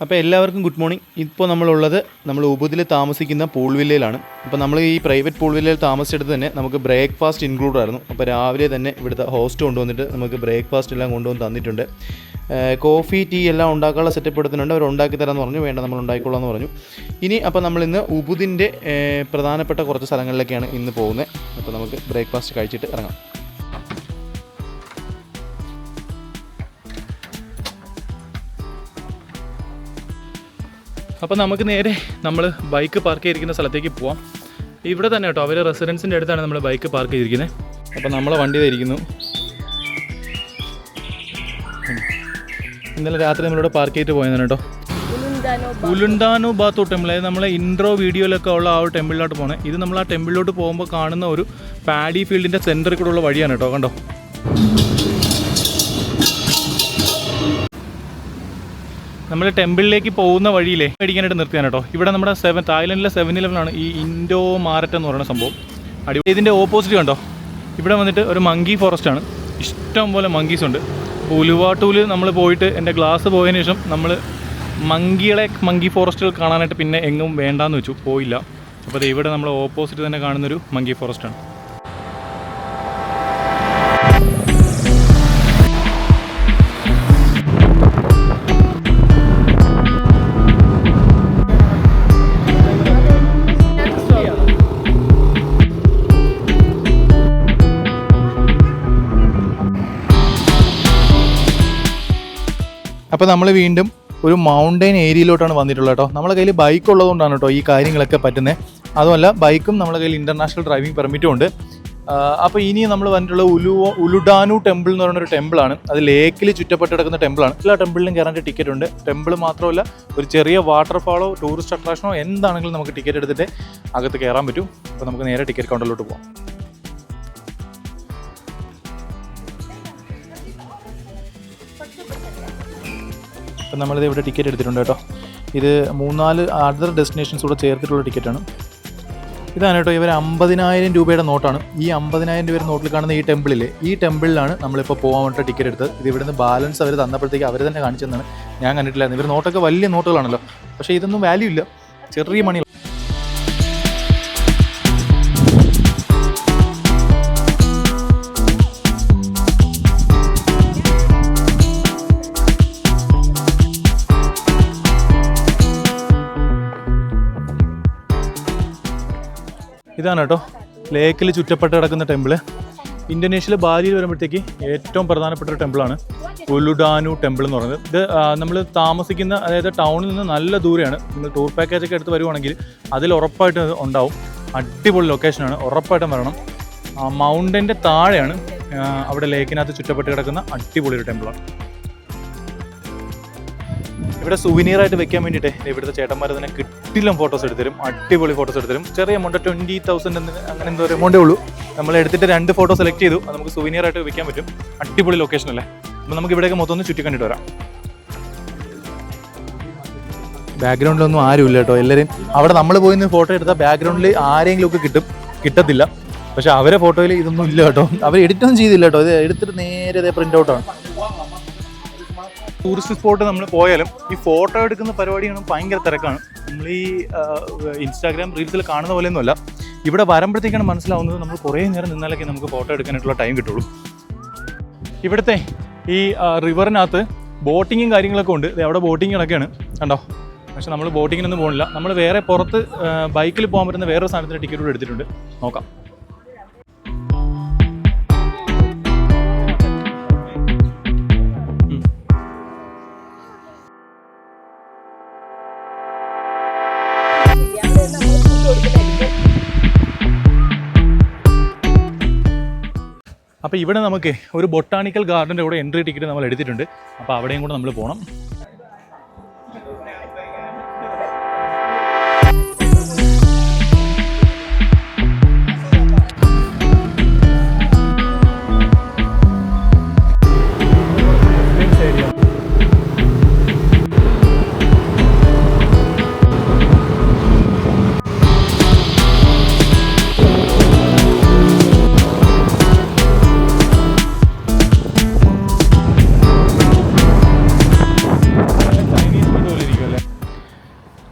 അപ്പോൾ എല്ലാവർക്കും good morning. ഇപ്പോൾ നമ്മളുള്ളത് നമ്മൾ ഉബുദിൽ താമസിക്കുന്ന പൂൾ വില്ലയിലാണ്. അപ്പോൾ നമ്മൾ ഈ പ്രൈവറ്റ് പൂൾ വില്ലയിൽ താമസിച്ചെടുത്ത് തന്നെ നമുക്ക് ബ്രേക്ക്ഫാസ്റ്റ് ഇൻക്ലൂഡ് ആയിരുന്നു. അപ്പോൾ രാവിലെ തന്നെ ഇവിടുത്തെ ഹോസ്റ്റ് കൊണ്ടുവന്നിട്ട് നമുക്ക് ബ്രേക്ക്ഫാസ്റ്റ് എല്ലാം കൊണ്ടുവന്ന് തന്നിട്ടുണ്ട്. കോഫി ടീ എല്ലാം ഉണ്ടാക്കാനുള്ള സെറ്റപ്പ് എടുത്തിട്ടുണ്ട്. അവർ ഉണ്ടാക്കി തരാമെന്ന് പറഞ്ഞു. വേണ്ട, നമ്മൾ ഉണ്ടാക്കിക്കൊള്ളാമെന്ന് പറഞ്ഞു. ഇനി അപ്പോൾ നമ്മളിന്ന് ഉബുദിൻ്റെ പ്രധാനപ്പെട്ട കുറച്ച് സ്ഥലങ്ങളിലേക്കാണ് ഇന്ന് പോകുന്നത്. അപ്പോൾ നമുക്ക് ബ്രേക്ക്ഫാസ്റ്റ് കഴിച്ചിട്ട് ഇറങ്ങാം. അപ്പോൾ നമുക്ക് നേരെ നമ്മൾ ബൈക്ക് പാർക്ക് ചെയ്തിരിക്കുന്ന സ്ഥലത്തേക്ക് പോവാം. ഇവിടെ തന്നെ കേട്ടോ, അവർ റെസിഡൻസിൻ്റെ അടുത്താണ് നമ്മൾ ബൈക്ക് പാർക്ക് ചെയ്തിരിക്കുന്നത്. അപ്പോൾ നമ്മളെ വണ്ടി ഇരിക്കുന്നു. ഇന്നലെ രാത്രി നമ്മളിവിടെ പാർക്ക് ചെയ്തിട്ട് പോയതാണ് കേട്ടോ. ഉലുണ്ടാനോ ബാത്തോ ടെമ്പിൾ, അതായത് നമ്മളെ ഇൻട്രോ വീഡിയോയിലൊക്കെ ഉള്ള ആ ഒരു ടെമ്പിളിലോട്ട് പോകണേ. ഇത് നമ്മൾ ആ ടെമ്പിളിലോട്ട് പോകുമ്പോൾ കാണുന്ന ഒരു പാഡി ഫീൽഡിൻ്റെ സെൻറ്ററിൽ കൂടെ ഉള്ള വഴിയാണ് കേട്ടോ. കണ്ടോ, നമ്മൾ ടെമ്പിളിലേക്ക് പോകുന്ന വഴിയിലേ മേടിക്കാനായിട്ട് നിർത്തിയാണ് കേട്ടോ. ഇവിടെ നമ്മുടെ തായ്ലൻഡിലെ 7-Eleven ഈ ഇൻഡോ മാരറ്റ് എന്ന് പറയുന്ന സംഭവം. അടിപൊളി. ഇതിൻ്റെ ഓപ്പോസിറ്റ് കണ്ടോ, ഇവിടെ വന്നിട്ട് ഒരു മങ്കി ഫോറസ്റ്റ് ആണ്. ഇഷ്ടം പോലെ മങ്കീസ് ഉണ്ട്. അപ്പോൾ ഉലുവാട്ടൂല് നമ്മൾ പോയിട്ട് എൻ്റെ ഗ്ലാസ് പോയതിന് ശേഷം നമ്മൾ മങ്കി ഫോറസ്റ്റുകൾ കാണാനായിട്ട് പിന്നെ എങ്ങും വേണ്ടാന്ന് വെച്ചു, പോയില്ല. അപ്പോൾ അത് ഇവിടെ നമ്മൾ ഓപ്പോസിറ്റ് തന്നെ കാണുന്നൊരു മങ്കി ഫോറസ്റ്റാണ്. അപ്പോൾ നമ്മൾ വീണ്ടും ഒരു മൗണ്ടൈൻ ഏരിയയിലോട്ടാണ് വന്നിട്ടുള്ളത് കേട്ടോ. നമ്മളെ കയ്യിൽ ബൈക്ക് ഉള്ളതുകൊണ്ടാണ് കേട്ടോ ഈ കാര്യങ്ങളൊക്കെ പറ്റുന്നത്. അതുമല്ല, ബൈക്കും നമ്മളെ കയ്യിൽ ഇൻ്റർനാഷണൽ ഡ്രൈവിംഗ് പെർമിറ്റും ഉണ്ട്. അപ്പോൾ ഇനി നമ്മൾ വന്നിട്ടുള്ള ഉലുഡാനു ടെമ്പിൾ എന്ന് പറയുന്നൊരു ടെമ്പിളാണ്. അത് ലേക്കിൽ ചുറ്റപ്പെട്ട് കിടക്കുന്ന ടെമ്പിളാണ്. എല്ലാ ടെമ്പിളിലും കയറാനായിട്ട് ടിക്കറ്റ് ഉണ്ട്. ടെമ്പിൾ മാത്രമല്ല, ഒരു ചെറിയ വാട്ടർഫാളോ ടൂറിസ്റ്റ് അട്രാക്ഷനോ എന്താണെങ്കിലും നമുക്ക് ടിക്കറ്റ് എടുത്തിട്ട് അകത്ത് കയറാൻ പറ്റും. അപ്പോൾ നമുക്ക് നേരെ ടിക്കറ്റ് കൗണ്ടറിലോട്ട് പോകാം. അപ്പം നമ്മളിത് ഇവിടെ ടിക്കറ്റ് എടുത്തിട്ടുണ്ട് കേട്ടോ. ഇത് 3-4 അതർ ഡെസ്റ്റിനേഷൻസ് കൂടെ ചേർത്തിട്ടുള്ള ടിക്കറ്റാണ്. ഇതാണ് കേട്ടോ, ഇവർ 50,000 രൂപയുടെ നോട്ടാണ്. ഈ 50,000 രൂപയുടെ നോട്ടിൽ കാണുന്ന ഈ ടെമ്പിളിലാണ് നമ്മളിപ്പോൾ പോകാൻ വേണ്ടിയിട്ട് ടിക്കറ്റ് എടുത്തത്. ഇത് ഇവിടുന്ന് ബാലൻസ് അവർ തന്നപ്പോഴത്തേക്ക് അവർ തന്നെ കാണിച്ചെന്നാണ്, ഞാൻ കണ്ടിട്ടില്ലായിരുന്നു. ഇവർ നോട്ടൊക്കെ വലിയ നോട്ടുകളാണല്ലോ, പക്ഷേ ഇതൊന്നും വാല്യൂ ഇല്ല, ചെറിയ മണി. ഇതാണ് കേട്ടോ ലേക്കിൽ ചുറ്റപ്പെട്ട് കിടക്കുന്ന ടെമ്പിള്. ഇന്തോനേഷ്യയിലെ ബാലിയിൽ വരുമ്പോഴത്തേക്ക് ഏറ്റവും പ്രധാനപ്പെട്ട ഒരു ടെമ്പിളാണ് ഉലുഡാനു ടെമ്പിൾ എന്ന് പറയുന്നത്. ഇത് നമ്മൾ താമസിക്കുന്ന, അതായത് ടൗണിൽ നിന്ന് നല്ല ദൂരെയാണ്. നിങ്ങൾ ടൂർ പാക്കേജൊക്കെ എടുത്ത് വരുവാണെങ്കിൽ അതിൽ ഉറപ്പായിട്ട് ഉണ്ടാവും. അടിപൊളി ലൊക്കേഷനാണ്, ഉറപ്പായിട്ടും വരണം. മൗണ്ടൻ്റെ താഴെയാണ്, അവിടെ ലേക്കിനകത്ത് ചുറ്റപ്പെട്ട് കിടക്കുന്ന അടിപൊളി ഒരു ടെമ്പിളാണ്. ഇവിടെ സുവിനീറായിട്ട് വെക്കാൻ വേണ്ടിയിട്ട് ഇവിടുത്തെ ചേട്ടന്മാർ തന്നെ കിട്ടിലും ഫോട്ടോസ് എടുത്തരും, അടിപൊളി ഫോട്ടോസ് എടുത്തരും. ചെറിയ എമൗണ്ട് 20,000 അങ്ങനെ എന്തോ ഒരു എമൗണ്ടേ ഉള്ളൂ. നമ്മൾ എടുത്തിട്ട് 2 ഫോട്ടോ സെലക്ട് ചെയ്തു, അത് നമുക്ക് സുവിനീറായിട്ട് വെക്കാൻ പറ്റും. അടിപൊളി ലൊക്കേഷൻ അല്ലേ. അപ്പോൾ നമുക്ക് ഇവിടെയൊക്കെ മൊത്തം ഒന്ന് ചുറ്റി കണ്ടിട്ട് വരാം. ബാക്ക്ഗ്രൗണ്ടിലൊന്നും ആരുമില്ല കേട്ടോ. എല്ലാവരും അവിടെ നമ്മൾ പോയി ഫോട്ടോ എടുത്താൽ ബാക്ക്ഗ്രൗണ്ടിൽ ആരെങ്കിലും ഒക്കെ കിട്ടത്തില്ല. പക്ഷെ അവരെ ഫോട്ടോയിൽ ഇതൊന്നും ഇല്ല കേട്ടോ. അവർ എഡിറ്റൊന്നും ചെയ്തില്ല കേട്ടോ. ഇത് എടുത്തിട്ട് നേരെ പ്രിൻ്റ് ഔട്ടാണ്. ടൂറിസ്റ്റ് സ്പോട്ട് നമ്മൾ പോയാലും ഈ ഫോട്ടോ എടുക്കുന്ന പരിപാടിയാണ് ഭയങ്കര തിരക്കാണ്. നമ്മൾ ഈ ഇൻസ്റ്റാഗ്രാം റീൽസിൽ കാണുന്ന പോലെയൊന്നുമല്ല. ഇവിടെ വരുമ്പോഴത്തേക്കാണ് മനസ്സിലാവുന്നത് നമ്മൾ കുറേ നേരം നിന്നാലൊക്കെ നമുക്ക് ഫോട്ടോ എടുക്കാനായിട്ടുള്ള ടൈം കിട്ടുള്ളൂ. ഇവിടുത്തെ ഈ റിവറിനകത്ത് ബോട്ടിങ്ങും കാര്യങ്ങളൊക്കെ ഉണ്ട്. അവിടെ ബോട്ടിങ്ങുകളൊക്കെയാണ് കണ്ടോ. പക്ഷെ നമ്മൾ ബോട്ടിങ്ങിനൊന്നും പോകുന്നില്ല. നമ്മൾ വേറെ പുറത്ത് ബൈക്കിൽ പോകാൻ പറ്റുന്ന വേറൊരു സാധനത്തിന് ടിക്കറ്റ് കൂടെ എടുത്തിട്ടുണ്ട്. നോക്കാം. അപ്പോൾ ഇവിടെ നമുക്ക് ഒരു ബൊട്ടാണിക്കൽ ഗാർഡൻ്റെ കൂടെ എൻട്രി ടിക്കറ്റ് നമ്മൾ എടുത്തിട്ടുണ്ട്. അപ്പോൾ അവിടെയും കൂടെ നമ്മൾ പോകണം.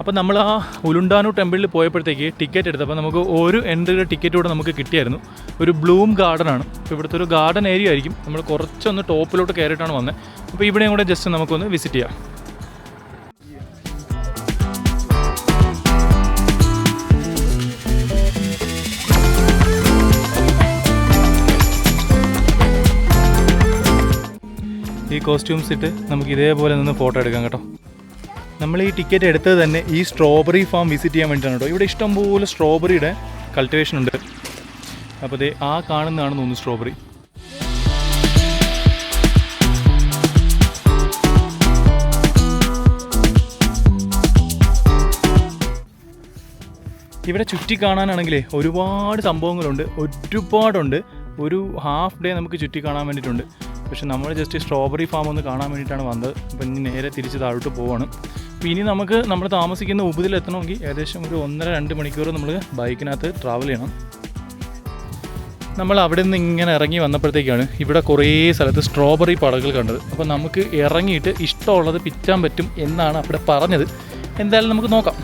അപ്പോൾ നമ്മൾ ആ ഉലുണ്ടാനു ടെമ്പിളിൽ പോയപ്പോഴത്തേക്ക് ടിക്കറ്റ് എടുത്തപ്പോൾ നമുക്ക് ഒരു എൻട്രിയുടെ ടിക്കറ്റ് കൂടെ നമുക്ക് കിട്ടിയായിരുന്നു. ഒരു ബ്ലൂം ഗാർഡനാണ്. അപ്പോൾ ഇവിടുത്തെ ഒരു ഗാർഡൻ ഏരിയ ആയിരിക്കും. നമ്മൾ കുറച്ചൊന്ന് ടോപ്പിലോട്ട് കയറിയിട്ടാണ് വന്നത്. അപ്പോൾ ഇവിടെയും കൂടെ ജസ്റ്റ് നമുക്കൊന്ന് വിസിറ്റ് ചെയ്യാം. ഈ കോസ്റ്റ്യൂംസ് ഇട്ട് നമുക്ക് ഇതേപോലെ നിന്ന് ഫോട്ടോ എടുക്കാം കേട്ടോ. നമ്മൾ ഈ ടിക്കറ്റ് എടുത്തത് തന്നെ ഈ സ്ട്രോബെറി ഫാം വിസിറ്റ് ചെയ്യാൻ വേണ്ടിയിട്ടാണ് കേട്ടോ. ഇവിടെ ഇഷ്ടംപോലെ സ്ട്രോബെറിയുടെ കൾട്ടിവേഷൻ ഉണ്ട്. അപ്പോൾ ദേ ആ കാണുന്നതാണെന്ന് തോന്നുന്നു സ്ട്രോബെറി. ഇവിടെ ചുറ്റി കാണാനാണെങ്കിലേ ഒരുപാട് സംഭവങ്ങളുണ്ട്, ഒരുപാടുണ്ട്. ഒരു ഹാഫ് ഡേ നമുക്ക് ചുറ്റി കാണാൻ വേണ്ടിയിട്ടുണ്ട്. പക്ഷെ നമ്മൾ ജസ്റ്റ് സ്ട്രോബെറി ഫാം ഒന്ന് കാണാൻ വേണ്ടിയിട്ടാണ് വന്നത്. അപ്പോൾ ഇനി നേരെ തിരിച്ച് താഴോട്ട് പോവാണ്. അപ്പോൾ ഇനി നമുക്ക് നമ്മൾ താമസിക്കുന്ന ഉബുദിൽ എത്തണമെങ്കിൽ ഏകദേശം ഒരു 1.5-2 മണിക്കൂർ നമ്മൾ ബൈക്കിനകത്ത് ട്രാവൽ ചെയ്യണം. നമ്മൾ അവിടെ നിന്ന് ഇങ്ങനെ ഇറങ്ങി വന്നപ്പോഴത്തേക്കാണ് ഇവിടെ കുറേ സ്ഥലത്ത് സ്ട്രോബെറി പടകൾ കണ്ടത്. അപ്പോൾ നമുക്ക് ഇറങ്ങിയിട്ട് ഇഷ്ടമുള്ളത് പിച്ചാൻ പറ്റും എന്നാണ് അവിടെ പറഞ്ഞത്. എന്തായാലും നമുക്ക് നോക്കാം.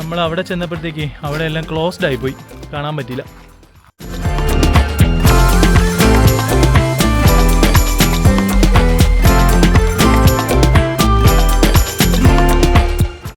നമ്മൾ അവിടെ ചെന്നപ്പോഴത്തേക്ക് അവിടെ എല്ലാം ക്ലോസ്ഡ് ആയിപ്പോയി, കാണാൻ പറ്റിയില്ല.